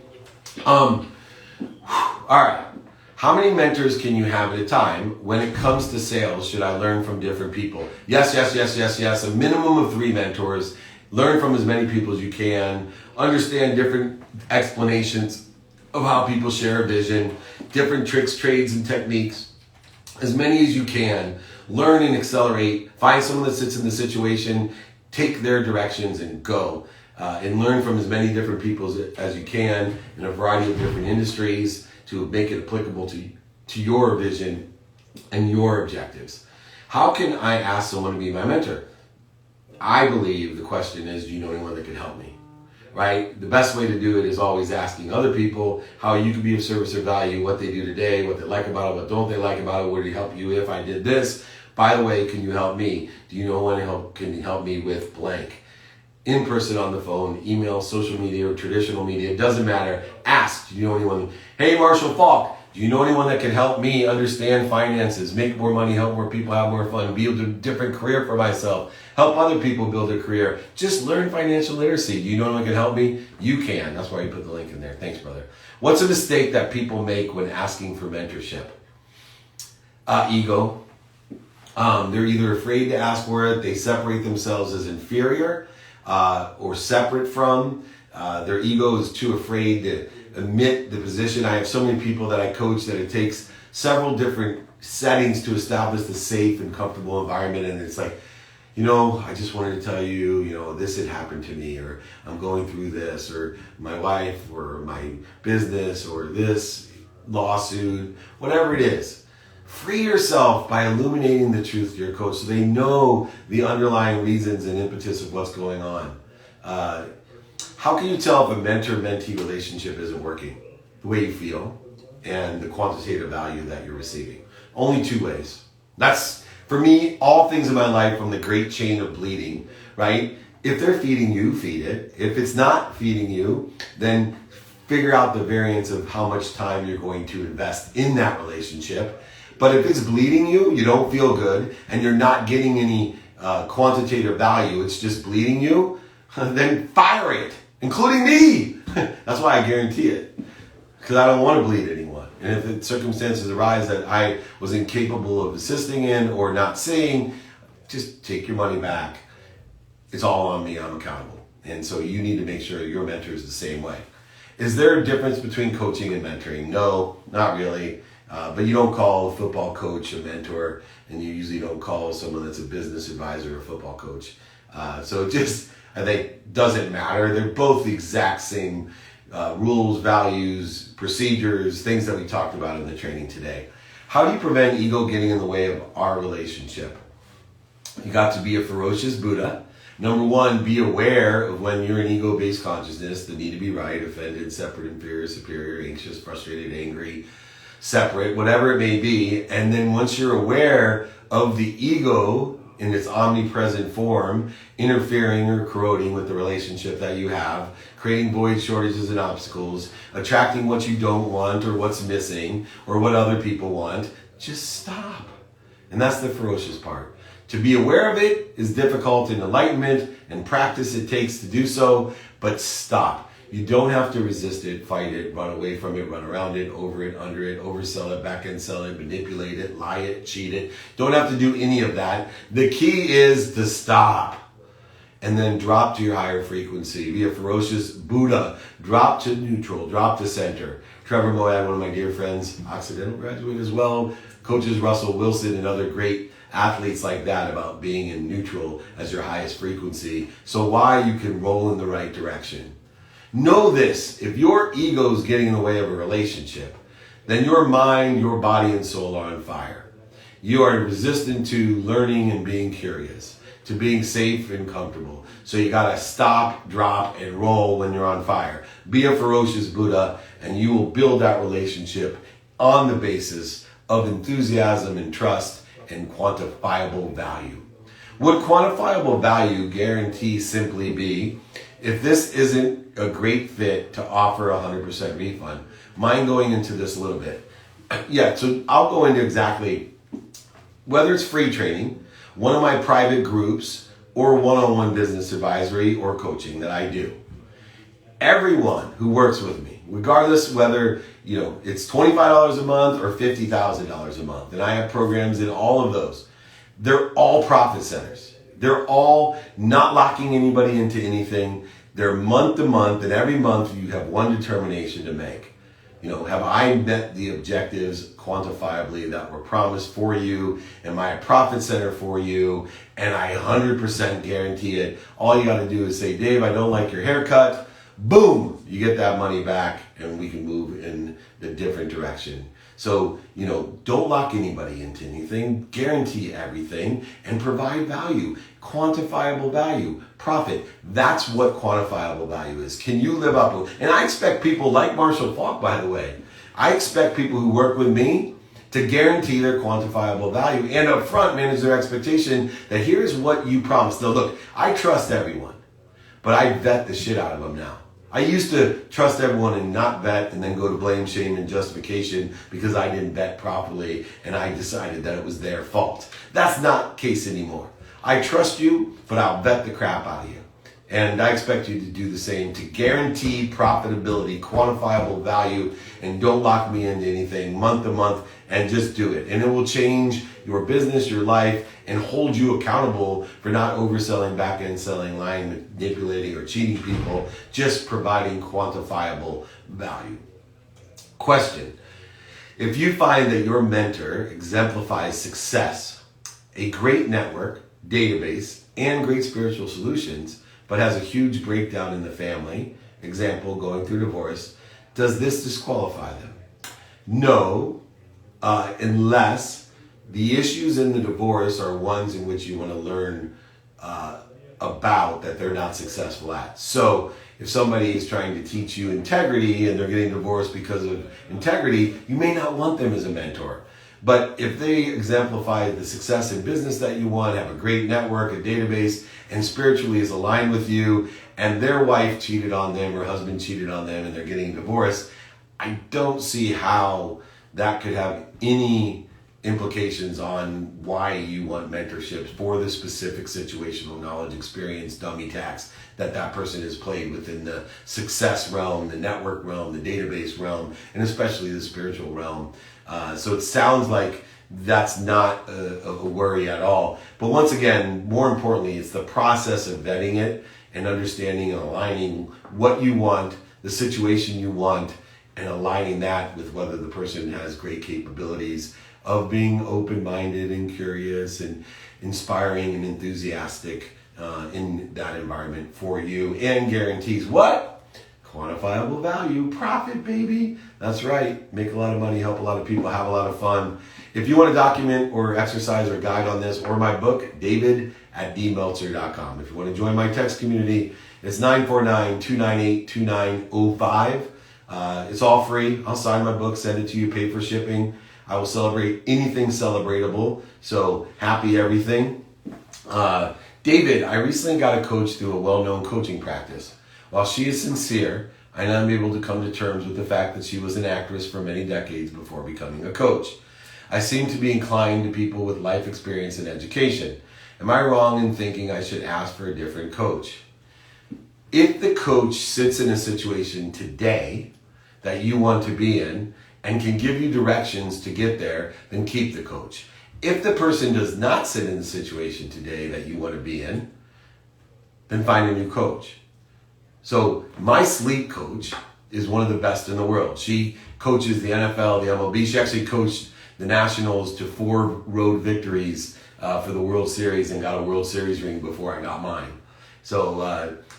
All right. How many mentors can you have at a time? When it comes to sales, should I learn from different people? Yes, yes, yes, yes, yes. A minimum of 3 mentors. Learn from as many people as you can. Understand different explanations of how people share a vision, different tricks, trades, and techniques. As many as you can. Learn and accelerate. Find someone that sits in the situation. Take their directions and go. And learn from as many different people as you can in a variety of different industries to make it applicable to your vision and your objectives. How can I ask someone to be my mentor? I believe the question is, do you know anyone that can help me? Right? The best way to do it is always asking other people how you can be of service or value, what they do today, what they like about it, what don't they like about it, would it help you if I did this? By the way, can you help me? Do you know anyone can you help me with blank? In person, on the phone, email, social media, or traditional media, it doesn't matter. Ask, do you know anyone? Hey, Marshall Faulk, do you know anyone that can help me understand finances, make more money, help more people have more fun, build a different career for myself, help other people build a career, just learn financial literacy. Do you know anyone that can help me? You can. That's why you put the link in there. Thanks, brother. What's a mistake that people make when asking for mentorship? Ego. They're either afraid to ask for it, they separate themselves as inferior, or separate from. Their ego is too afraid to admit the position. I have so many people that I coach that it takes several different settings to establish the safe and comfortable environment. And it's like, I just wanted to tell you, this had happened to me, or I'm going through this, or my wife, or my business, or this lawsuit, whatever it is. Free yourself by illuminating the truth to your coach so they know the underlying reasons and impetus of what's going on. How can you tell if a mentor-mentee relationship isn't working? The way you feel and the quantitative value that you're receiving. Only 2 ways. That's, for me, all things in my life from the great chain of bleeding, right? If they're feeding you, feed it. If it's not feeding you, then figure out the variance of how much time you're going to invest in that relationship. But if it's bleeding you, you don't feel good, and you're not getting any quantitative value, it's just bleeding you, then fire it, including me. That's why I guarantee it, because I don't want to bleed anyone. And if the circumstances arise that I was incapable of assisting in or not seeing, just take your money back. It's all on me, I'm accountable. And so you need to make sure your mentor is the same way. Is there a difference between coaching and mentoring? No, not really. But you don't call a football coach a mentor, and you usually don't call someone that's a business advisor a football coach. So it just, I think, doesn't matter. They're both the exact same rules, values, procedures, things that we talked about in the training today. How do you prevent ego getting in the way of our relationship? You got to be a ferocious Buddha. Number 1, be aware of when you're in ego-based consciousness, the need to be right, offended, separate, inferior, superior, anxious, frustrated, angry, separate, whatever it may be. And then once you're aware of the ego in its omnipresent form, interfering or corroding with the relationship that you have, creating void, shortages, and obstacles, attracting what you don't want or what's missing or what other people want, just stop. And that's the ferocious part. To be aware of it is difficult in enlightenment, and practice it takes to do so, but stop. You don't have to resist it, fight it, run away from it, run around it, over it, under it, oversell it, back end sell it, manipulate it, lie it, cheat it. Don't have to do any of that. The key is to stop and then drop to your higher frequency. Be a ferocious Buddha. Drop to neutral, drop to center. Trevor Moad, one of my dear friends, Occidental graduate as well, coaches Russell Wilson and other great athletes like that about being in neutral as your highest frequency. So why you can roll in the right direction. Know this, if your ego is getting in the way of a relationship, then your mind, your body, and soul are on fire. You are resistant to learning and being curious, to being safe and comfortable. So you gotta stop, drop, and roll when you're on fire. Be a ferocious Buddha, and you will build that relationship on the basis of enthusiasm and trust and quantifiable value. Would quantifiable value guarantee simply be, if this isn't a great fit to offer 100% refund? Mind going into this a little bit? Yeah, so I'll go into exactly, whether it's free training, one of my private groups, or one-on-one business advisory or coaching that I do. Everyone who works with me, regardless whether it's $25 a month or $50,000 a month, and I have programs in all of those, they're all profit centers. They're all not locking anybody into anything. They're month to month, and every month you have one determination to make. Have I met the objectives quantifiably that were promised for you? Am I a profit center for you? And I 100% guarantee it. All you got to do is say, Dave, I don't like your haircut. Boom, you get that money back, and we can move in a different direction. So, don't lock anybody into anything, guarantee everything, and provide value, quantifiable value, profit. That's what quantifiable value is. Can you live up with, and I expect people like Marshall Faulk, by the way, I expect people who work with me to guarantee their quantifiable value and up front manage their expectation that here's what you promised. Now look, I trust everyone, but I vet the shit out of them now. I used to trust everyone and not vet and then go to blame, shame, and justification because I didn't vet properly and I decided that it was their fault. That's not the case anymore. I trust you, but I'll vet the crap out of you. And I expect you to do the same to guarantee profitability, quantifiable value, and don't lock me into anything month to month, and just do it. And it will change your business, your life, and hold you accountable for not overselling, back-end selling, lying, manipulating, or cheating people, just providing quantifiable value. Question: if you find that your mentor exemplifies success, a great network, database, and great spiritual solutions, but has a huge breakdown in the family, example, going through divorce, does this disqualify them? No, unless the issues in the divorce are ones in which you want to learn about that they're not successful at. So if somebody is trying to teach you integrity and they're getting divorced because of integrity, you may not want them as a mentor. But if they exemplify the success in business that you want, have a great network, a database, and spiritually is aligned with you, and their wife cheated on them or husband cheated on them and they're getting divorced, I don't see how that could have any implications on why you want mentorships for the specific situational knowledge, experience, dummy tax that person has played within the success realm, the network realm, the database realm, and especially the spiritual realm. So it sounds like that's not a worry at all. But once again, more importantly, it's the process of vetting it and understanding and aligning what you want, the situation you want, and aligning that with whether the person has great capabilities of being open-minded and curious and inspiring and enthusiastic in that environment for you, and guarantees what? Quantifiable value, profit, baby. That's right. Make a lot of money, help a lot of people, have a lot of fun. If you want to document or exercise or guide on this, or my book, david@dmeltzer.com. If you want to join my text community, it's 949-298-2905. It's all free. I'll sign my book, send it to you, pay for shipping. I will celebrate anything celebratable. So happy everything. David, I recently got a coach through a well-known coaching practice. While she is sincere, I am able to come to terms with the fact that she was an actress for many decades before becoming a coach. I seem to be inclined to people with life experience and education. Am I wrong in thinking I should ask for a different coach? If the coach sits in a situation today that you want to be in and can give you directions to get there, then keep the coach. If the person does not sit in the situation today that you want to be in, then find a new coach. So my sleep coach is one of the best in the world. She coaches the NFL, the MLB. She actually coached the Nationals to 4 road victories for the World Series and got a World Series ring before I got mine. So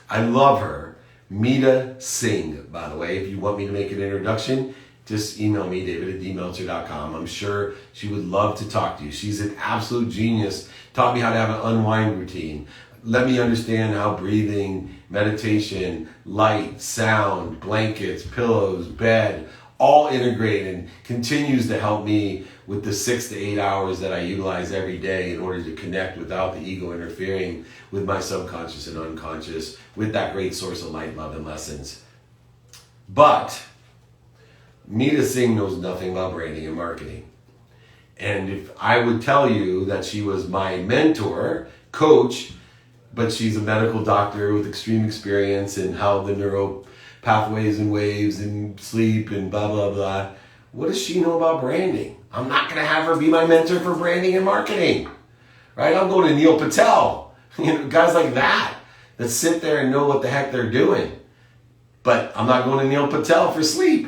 I love her. Meeta Singh, by the way. If you want me to make an introduction, just email me, david@dmeltzer.com. I'm sure she would love to talk to you. She's an absolute genius. Taught me how to have an unwind routine. Let me understand how breathing, meditation, light, sound, blankets, pillows, bed, all integrated and continues to help me with the 6 to 8 hours that I utilize every day in order to connect without the ego interfering with my subconscious and unconscious with that great source of light, love, and lessons. But Mita Singh knows nothing about branding and marketing. And if I would tell you that she was my mentor, coach, but she's a medical doctor with extreme experience in how the neural pathways and waves and sleep and blah, blah, blah, what does she know about branding? I'm not going to have her be my mentor for branding and marketing, right? I'm going to Neil Patel, guys like that sit there and know what the heck they're doing. But I'm not going to Neil Patel for sleep.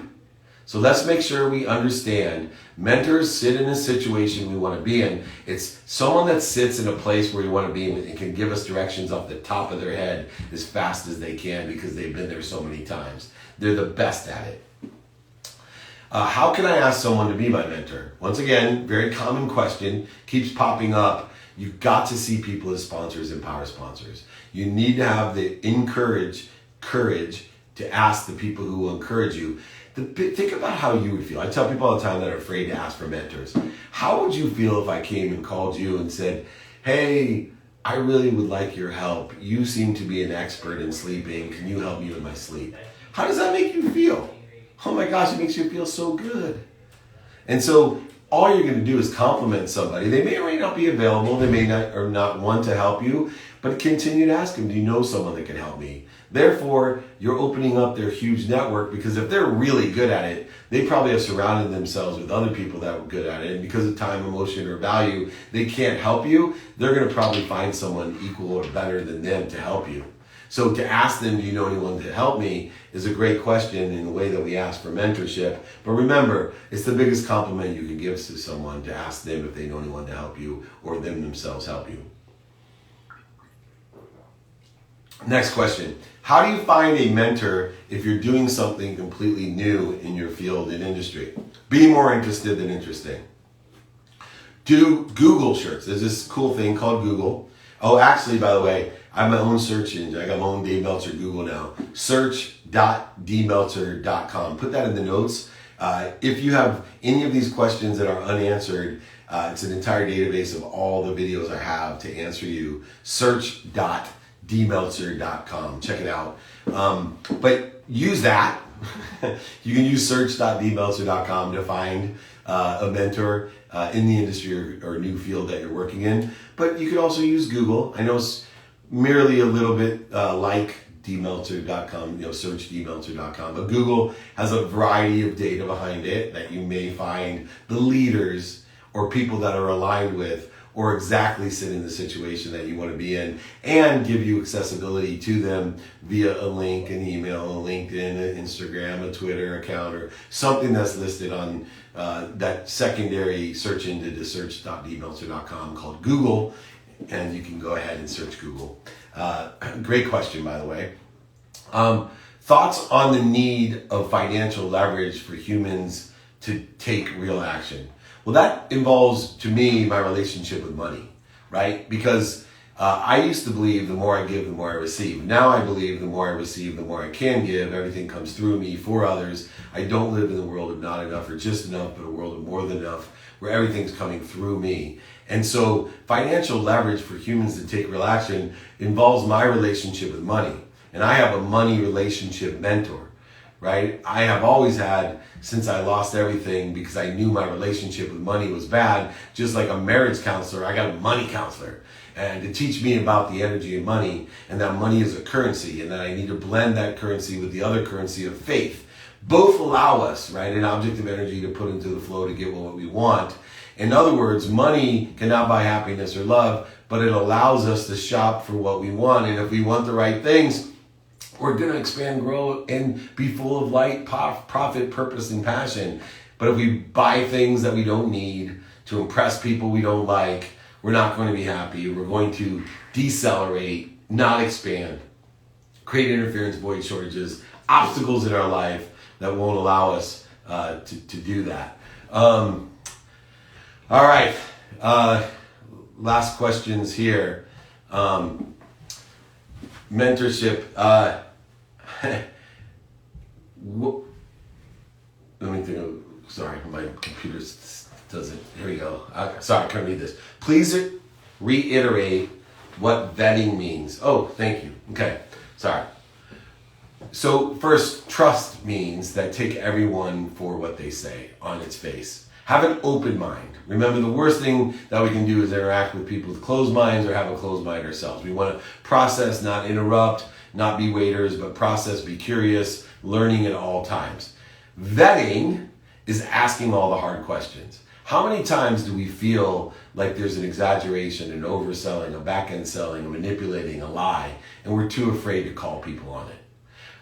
So let's make sure we understand mentors sit in a situation we want to be in. It's someone that sits in a place where you want to be and can give us directions off the top of their head as fast as they can because they've been there so many times. They're the best at it. How can I ask someone to be my mentor? Once again, very common question, keeps popping up. You've got to see people as sponsors and power sponsors. You need to have the courage to ask the people who will encourage you. Think about how you would feel. I tell people all the time that are afraid to ask for mentors. How would you feel if I came and called you and said, hey, I really would like your help. You seem to be an expert in sleeping. Can you help me with my sleep? How does that make you feel? Oh my gosh, it makes you feel so good. And so all you're going to do is compliment somebody. They may or may not be available. They may not or not want to help you, but continue to ask them, do you know someone that can help me? Therefore, you're opening up their huge network because if they're really good at it, they probably have surrounded themselves with other people that were good at it. And because of time, emotion, or value, they can't help you. They're going to probably find someone equal or better than them to help you. So to ask them, do you know anyone to help me, is a great question in the way that we ask for mentorship. But remember, it's the biggest compliment you can give to someone to ask them if they know anyone to help you or them themselves help you. Next question. How do you find a mentor if you're doing something completely new in your field and industry? Be more interested than interesting. Do Google search. There's this cool thing called Google. Oh, actually, by the way, I have my own search engine. I got my own Dave Meltzer Google now. Search.dmeltzer.com. Put that in the notes. If you have any of these questions that are unanswered, it's an entire database of all the videos I have to answer you. Search.dmeltzer.com. Check it out. But use that. You can use search.dmeltzer.com to find a mentor in the industry or new field that you're working in. But you can also use Google. I know it's merely a little bit like dmeltzer.com, search dmeltzer.com. But Google has a variety of data behind it that you may find the leaders or people that are aligned with or exactly sit in the situation that you want to be in and give you accessibility to them via a link, an email, a LinkedIn, an Instagram, a Twitter account, or something that's listed on that secondary search engine to search.dmeltzer.com called Google, and you can go ahead and search Google. Great question, by the way. Thoughts on the need of financial leverage for humans to take real action? Well, that involves, to me, my relationship with money, right? Because I used to believe the more I give, the more I receive. Now I believe the more I receive, the more I can give. Everything comes through me for others. I don't live in the world of not enough or just enough, but a world of more than enough, where everything's coming through me. And so financial leverage for humans to take real action involves my relationship with money. And I have a money relationship mentor, right? I have always had, since I lost everything because I knew my relationship with money was bad, just like a marriage counselor, I got a money counselor. And to teach me about the energy of money and that money is a currency and that I need to blend that currency with the other currency of faith. Both allow us, right, an object of energy to put into the flow to get what we want. In other words, money cannot buy happiness or love, but it allows us to shop for what we want. And if we want the right things, we're going to expand, grow, and be full of light, profit, purpose, and passion. But if we buy things that we don't need to impress people we don't like, we're not going to be happy. We're going to decelerate, not expand, create interference, void shortages, obstacles in our life that won't allow us to do that. All right. Last questions here. Mentorship. Let me sorry, my computer doesn't, here we go. Sorry, I can't read this. Please reiterate what vetting means. Oh, thank you. Okay, sorry. So first, trust means that take everyone for what they say on its face. Have an open mind. Remember, the worst thing that we can do is interact with people with closed minds or have a closed mind ourselves. We want to process, not interrupt, not be waiters, but process, be curious, learning at all times. Vetting is asking all the hard questions. How many times do we feel like there's an exaggeration, an overselling, a back-end selling, a manipulating, a lie, and we're too afraid to call people on it?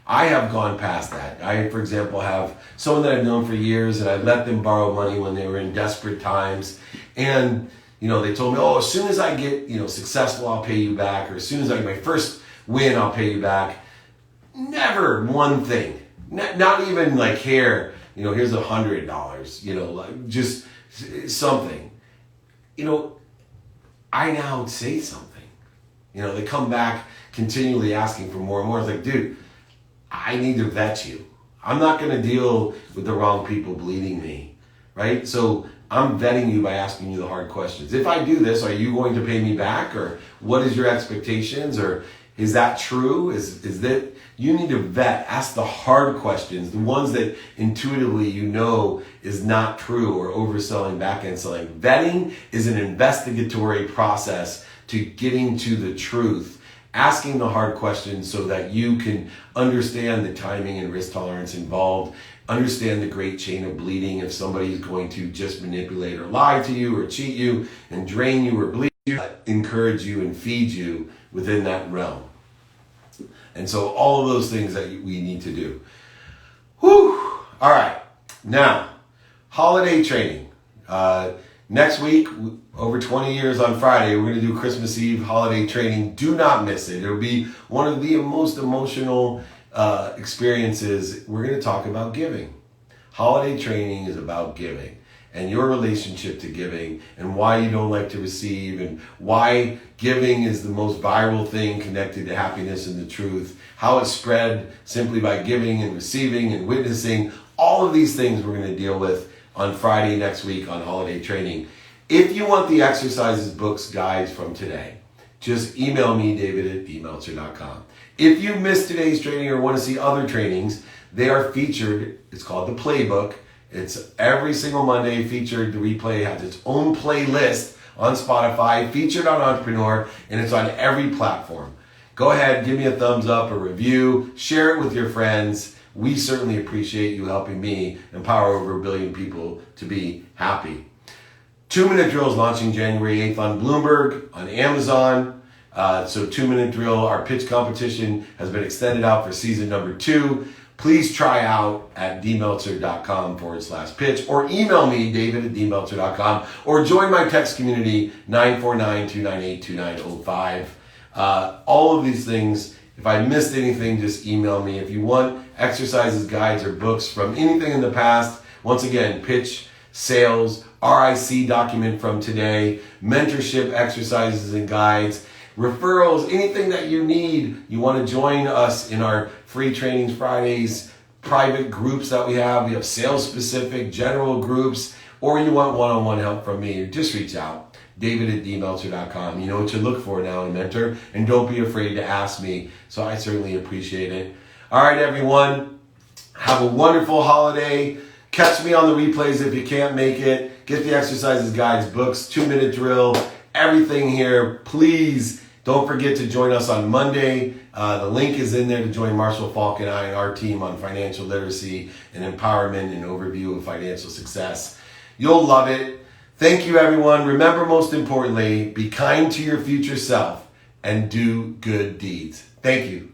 I have gone past that. I, for example, have someone that I've known for years, and I let them borrow money when they were in desperate times. And, they told me, as soon as I get, successful, I'll pay you back. Or as soon as I get my first win, I'll pay you back. Never one thing. Not even like here, here's $100, just something. I now say something. They come back continually asking for more and more. It's like, dude, I need to vet you. I'm not going to deal with the wrong people bleeding me, right? So I'm vetting you by asking you the hard questions. If I do this, are you going to pay me back? Or what is your expectations? Or is that true? Is that you need to vet, ask the hard questions, the ones that intuitively is not true or overselling, back-end selling. Vetting is an investigatory process to getting to the truth. Asking the hard questions so that you can understand the timing and risk tolerance involved, understand the great chain of bleeding if somebody is going to just manipulate or lie to you or cheat you and drain you or bleed you, encourage you and feed you within that realm. And so all of those things that we need to do. Whew. All right. Now, holiday training. Next week, over 20 years on Friday, we're going to do Christmas Eve holiday training. Do not miss it. It'll be one of the most emotional experiences. We're going to talk about giving. Holiday training is about giving and your relationship to giving and why you don't like to receive and why giving is the most viral thing connected to happiness and the truth, how it's spread simply by giving and receiving and witnessing. All of these things we're going to deal with on Friday next week on holiday training. If you want the exercises, books, guides from today, just email me, david@themeltzer.com. If you missed today's training or want to see other trainings, they are featured. It's called the Playbook. It's every single Monday featured. The replay has its own playlist on Spotify, featured on Entrepreneur, and it's on every platform. Go ahead, give me a thumbs up, a review, share it with your friends. We certainly appreciate you helping me empower over 1 billion people to be happy. 2-minute drills launching January 8th on Bloomberg, on Amazon. So 2-minute drill, our pitch competition has been extended out for season number 2. Please try out at dmeltzer.com/pitch or email me, david@dmeltzer.com, or join my text community, 949-298-2905. All of these things, if I missed anything, just email me. If you want exercises, guides, or books from anything in the past, once again, pitch, sales, RIC document from today, mentorship exercises and guides, referrals, anything that you need. You want to join us in our free trainings Fridays, private groups that we have. We have sales specific, general groups, or you want one-on-one help from me, just reach out. David@dmeltzer.com. You know what to look for now in Mentor, and don't be afraid to ask me. So I certainly appreciate it. All right, everyone. Have a wonderful holiday. Catch me on the replays if you can't make it. Get the exercises, guides, books, 2-minute drill, everything here. Please don't forget to join us on Monday. The link is in there to join Marshall, Faulk, and I and our team on financial literacy and empowerment and overview of financial success. You'll love it. Thank you, everyone. Remember, most importantly, be kind to your future self and do good deeds. Thank you.